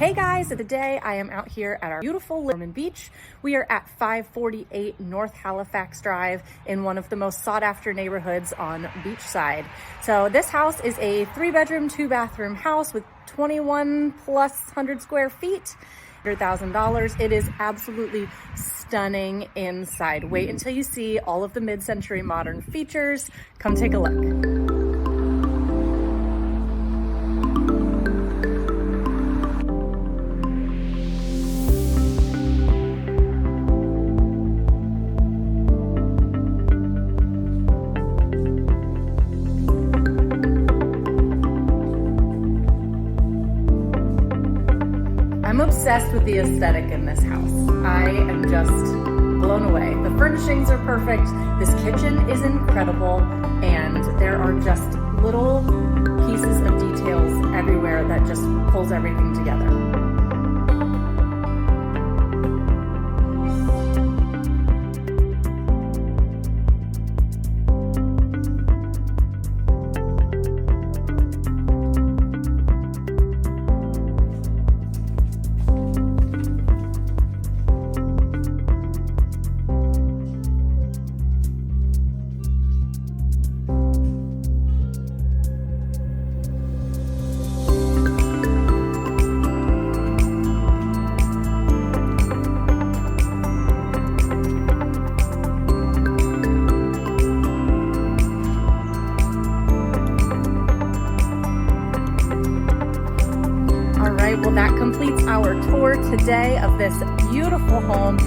Hey guys, today I am out here at our beautiful Ormond Beach. We are at 548 North Halifax Drive in one of the most sought after neighborhoods on beachside. So this house is a 3-bedroom, 2-bathroom house with 21+ square feet, $100,000. It is absolutely stunning inside. Wait until you see all of the mid-century modern features. Come take a look. I'm obsessed with the aesthetic in this house. I am just blown away. The furnishings are perfect. This kitchen is incredible. And there are just little pieces of details everywhere that just pulls everything together. Well, that completes our tour today of this beautiful home.